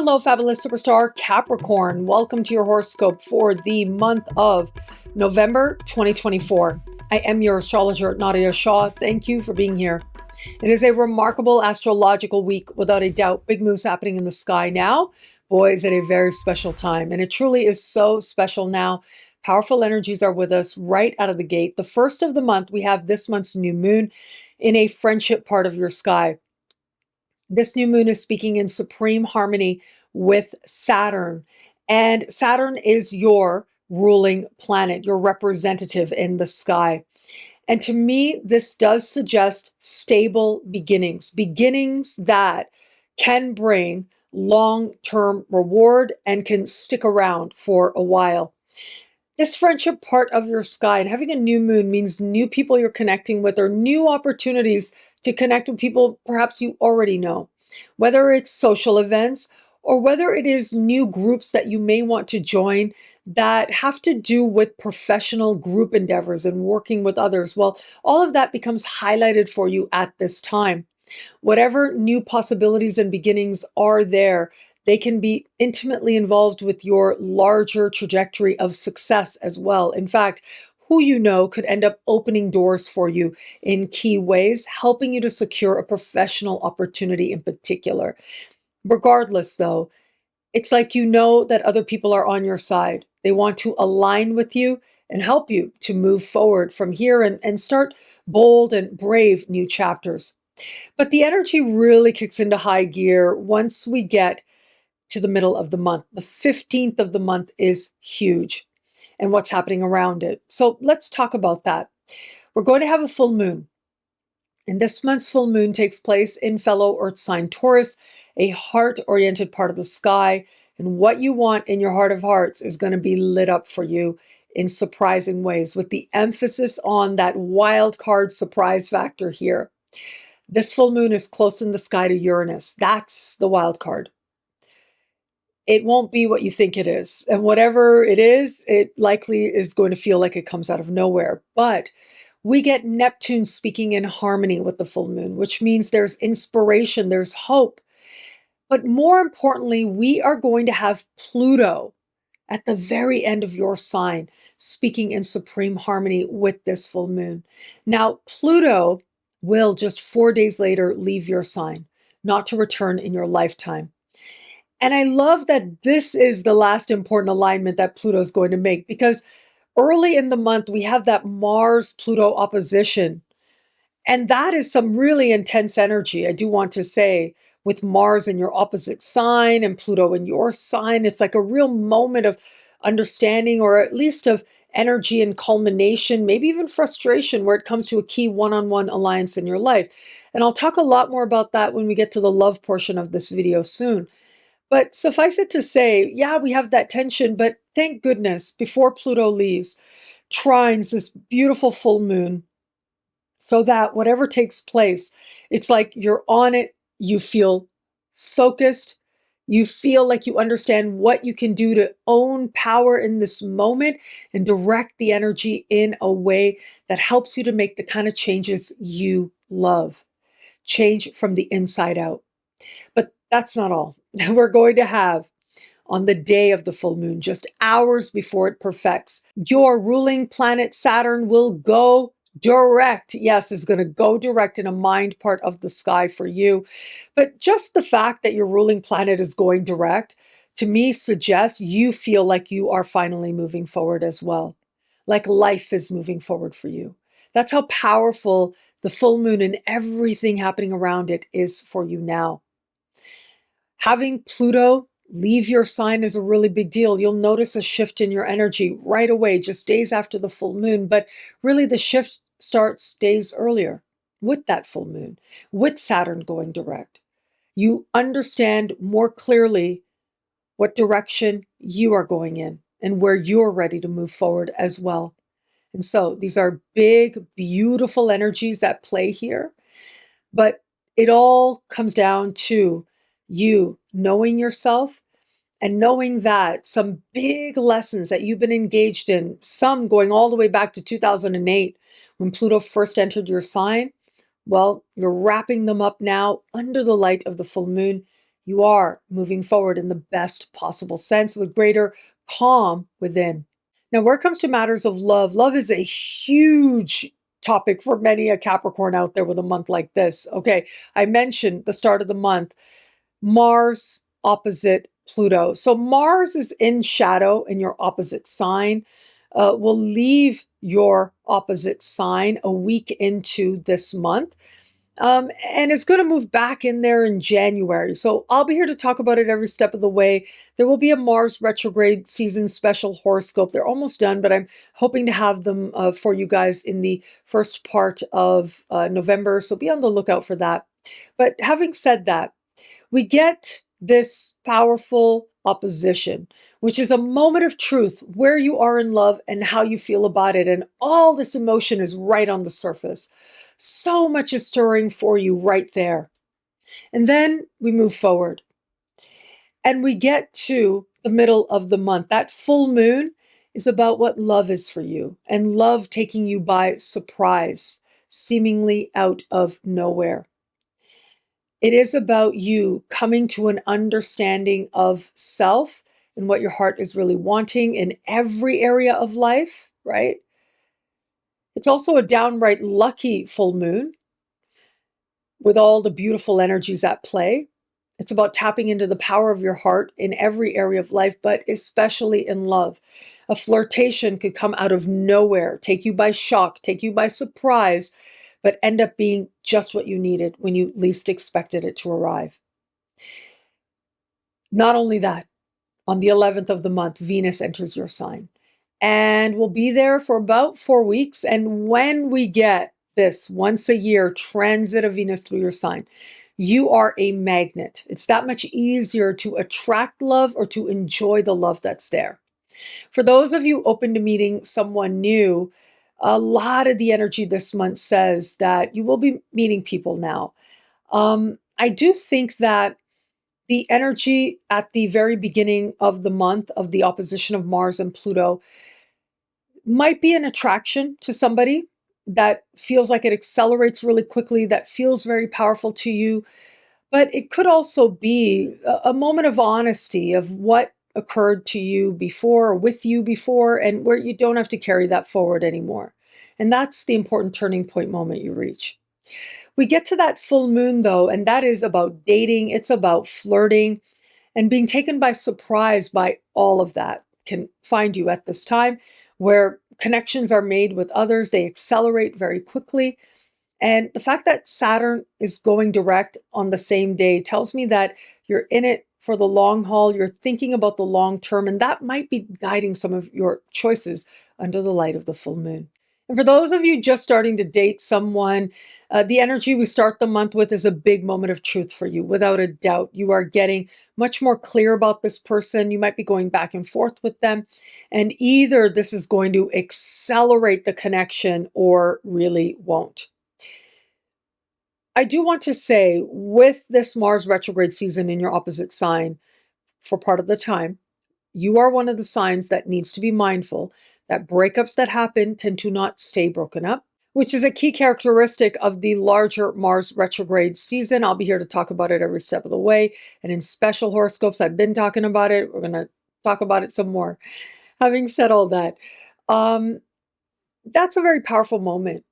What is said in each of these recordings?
Hello, fabulous superstar Capricorn. Welcome to your horoscope for the month of November 2024. I am your astrologer, Nadiya Shah. Thank you for being here. It is a remarkable astrological week, without a doubt. Big moves happening in the sky now. Boy, is it a very special time. And it truly is so special now. Powerful energies are with us right out of the gate. The first of the month, we have this month's new moon in a friendship part of your sky. This new moon is speaking in supreme harmony with Saturn. And Saturn is your ruling planet, your representative in the sky. And to me, this does suggest stable beginnings, beginnings that can bring long-term reward and can stick around for a while. This friendship part of your sky and having a new moon means new people you're connecting with or new opportunities to connect with people perhaps you already know, whether it's social events or whether it is new groups that you may want to join that have to do with professional group endeavors and working with others. Well, all of that becomes highlighted for you at this time. Whatever new possibilities and beginnings are there, they can be intimately involved with your larger trajectory of success as well. In fact, who you know could end up opening doors for you in key ways, helping you to secure a professional opportunity in particular. Regardless, though, it's like you know that other people are on your side. They want to align with you and help you to move forward from here and start bold and brave new chapters. But the energy really kicks into high gear once we get to the middle of the month. The 15th of the month is huge and what's happening around it. So let's talk about that. We're going to have a full moon. And this month's full moon takes place in fellow Earth sign Taurus, a heart-oriented part of the sky. And what you want in your heart of hearts is going to be lit up for you in surprising ways, with the emphasis on that wild card surprise factor here. This full moon is close in the sky to Uranus. That's the wild card. It won't be what you think it is. And whatever it is, it likely is going to feel like it comes out of nowhere. But we get Neptune speaking in harmony with the full moon, which means there's inspiration, there's hope. But more importantly, we are going to have Pluto at the very end of your sign, speaking in supreme harmony with this full moon. Now, Pluto will just 4 days later leave your sign, not to return in your lifetime. And I love that this is the last important alignment that Pluto is going to make, because early in the month, we have that Mars-Pluto opposition. And that is some really intense energy, I do want to say, with Mars in your opposite sign and Pluto in your sign. It's like a real moment of understanding, or at least of energy and culmination, maybe even frustration, where it comes to a key one-on-one alliance in your life. And I'll talk a lot more about that when we get to the love portion of this video soon. But suffice it to say, yeah, we have that tension, but thank goodness, before Pluto leaves, trines this beautiful full moon, so that whatever takes place, it's like you're on it, you feel focused, you feel like you understand what you can do to own power in this moment and direct the energy in a way that helps you to make the kind of changes you love. Change from the inside out. But that's not all. We're going to have, on the day of the full moon, just hours before it perfects, your ruling planet Saturn will go direct. Yes, is going to go direct in a mind part of the sky for you. But just the fact that your ruling planet is going direct, to me, suggests you feel like you are finally moving forward as well. Like life is moving forward for you. That's how powerful the full moon and everything happening around it is for you now. Having Pluto leave your sign is a really big deal. You'll notice a shift in your energy right away, just days after the full moon. But really the shift starts days earlier with that full moon, with Saturn going direct. You understand more clearly what direction you are going in and where you're ready to move forward as well. And so these are big, beautiful energies at play here. But it all comes down to you knowing yourself and knowing that some big lessons that you've been engaged in, some going all the way back to 2008 when Pluto first entered your sign, well, you're wrapping them up now under the light of the full moon. You are moving forward in the best possible sense with greater calm within. Now, where it comes to matters of love, love is a huge topic for many a Capricorn out there with a month like this. Okay, I mentioned the start of the month, Mars opposite Pluto. So Mars is in shadow in your opposite sign, will leave your opposite sign a week into this month. And it's going to move back in there in January. So I'll be here to talk about it every step of the way. There will be a Mars retrograde season special horoscope. They're almost done, but I'm hoping to have them for you guys in the first part of November. So be on the lookout for that. But having said that, we get this powerful opposition, which is a moment of truth where you are in love and how you feel about it. And all this emotion is right on the surface. So much is stirring for you right there. And then we move forward and we get to the middle of the month. That full moon is about what love is for you and love taking you by surprise, seemingly out of nowhere. It is about you coming to an understanding of self and what your heart is really wanting in every area of life, right? It's also a downright lucky full moon with all the beautiful energies at play. It's about tapping into the power of your heart in every area of life, but especially in love. A flirtation could come out of nowhere, take you by shock, take you by surprise, but end up being just what you needed when you least expected it to arrive. Not only that, on the 11th of the month, Venus enters your sign and will be there for about 4 weeks. And when we get this once a year transit of Venus through your sign, you are a magnet. It's that much easier to attract love or to enjoy the love that's there. For those of you open to meeting someone new, a lot of the energy this month says that you will be meeting people now. I do think that the energy at the very beginning of the month of the opposition of Mars and Pluto might be an attraction to somebody that feels like it accelerates really quickly, that feels very powerful to you. But it could also be a moment of honesty of what occurred to you before or with you before, and where you don't have to carry that forward anymore. And that's the important turning point moment you reach. We get to that full moon though, and that is about dating. It's about flirting and being taken by surprise by all of that can find you at this time where connections are made with others. They accelerate very quickly. And the fact that Saturn is going direct on the same day tells me that you're in it for the long haul. You're thinking about the long term, and that might be guiding some of your choices under the light of the full moon. And for those of you just starting to date someone, the energy we start the month with is a big moment of truth for you. Without a doubt, you are getting much more clear about this person. You might be going back and forth with them. And either this is going to accelerate the connection or really won't. I do want to say, with this Mars retrograde season in your opposite sign for part of the time, you are one of the signs that needs to be mindful that breakups that happen tend to not stay broken up, which is a key characteristic of the larger Mars retrograde season. I'll be here to talk about it every step of the way. And in special horoscopes, I've been talking about it. We're going to talk about it some more. Having said all that, that's a very powerful moment.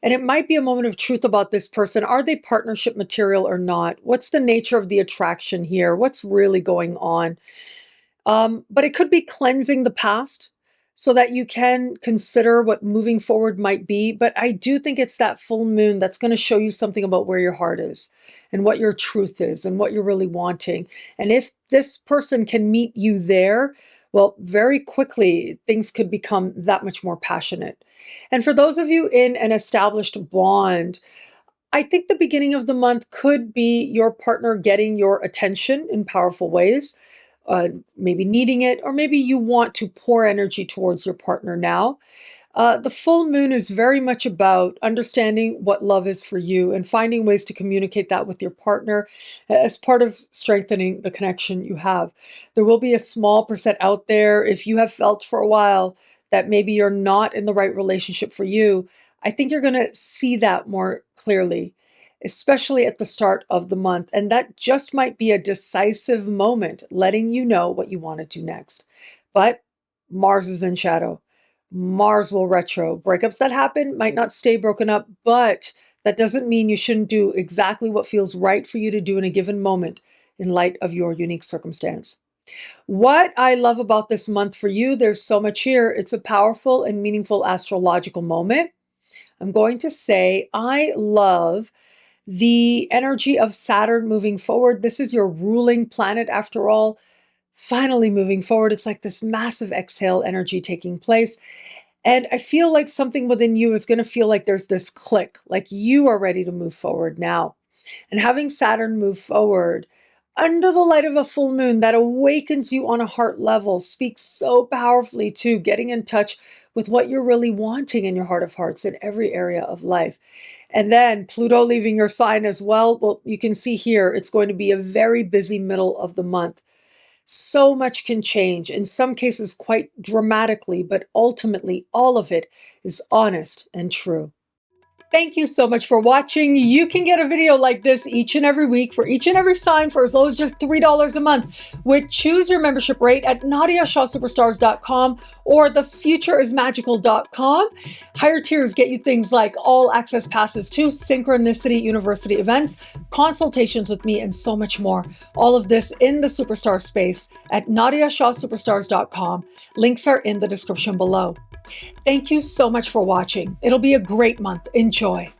And it might be a moment of truth about this person. Are they partnership material or not? What's the nature of the attraction here? What's really going on? But it could be cleansing the past so that you can consider what moving forward might be. But I do think it's that full moon that's going to show you something about where your heart is and what your truth is and what you're really wanting. And if this person can meet you there, well, very quickly, things could become that much more passionate. And for those of you in an established bond, I think the beginning of the month could be your partner getting your attention in powerful ways, maybe needing it, or maybe you want to pour energy towards your partner now. The full moon is very much about understanding what love is for you and finding ways to communicate that with your partner as part of strengthening the connection you have. There will be a small percent out there, if you have felt for a while that maybe you're not in the right relationship for you, I think you're going to see that more clearly. especially at the start of the month. And that just might be a decisive moment, letting you know what you want to do next. But Mars is in shadow. Mars will retro. Breakups that happen might not stay broken up, but that doesn't mean you shouldn't do exactly what feels right for you to do in a given moment in light of your unique circumstance. What I love about this month for you, there's so much here. It's a powerful and meaningful astrological moment. I'm going to say I love the energy of Saturn moving forward. This is your ruling planet after all, finally moving forward. It's like this massive exhale energy taking place. And I feel like something within you is going to feel like there's this click, like you are ready to move forward now. And having Saturn move forward under the light of a full moon that awakens you on a heart level speaks so powerfully to getting in touch with what you're really wanting in your heart of hearts in every area of life. And then Pluto leaving your sign as well. Well, you can see here, it's going to be a very busy middle of the month. So much can change, in some cases quite dramatically, but ultimately all of it is honest and true. Thank you so much for watching. You can get a video like this each and every week for each and every sign for as low as just $3 a month. With choose your membership rate at NadiyaShahSuperstars.com or thefutureismagical.com. Higher tiers get you things like all access passes to Synchronicity University events, consultations with me, and so much more. All of this in the Superstar space at NadiyaShahSuperstars.com. Links are in the description below. Thank you so much for watching. It'll be a great month. Enjoy.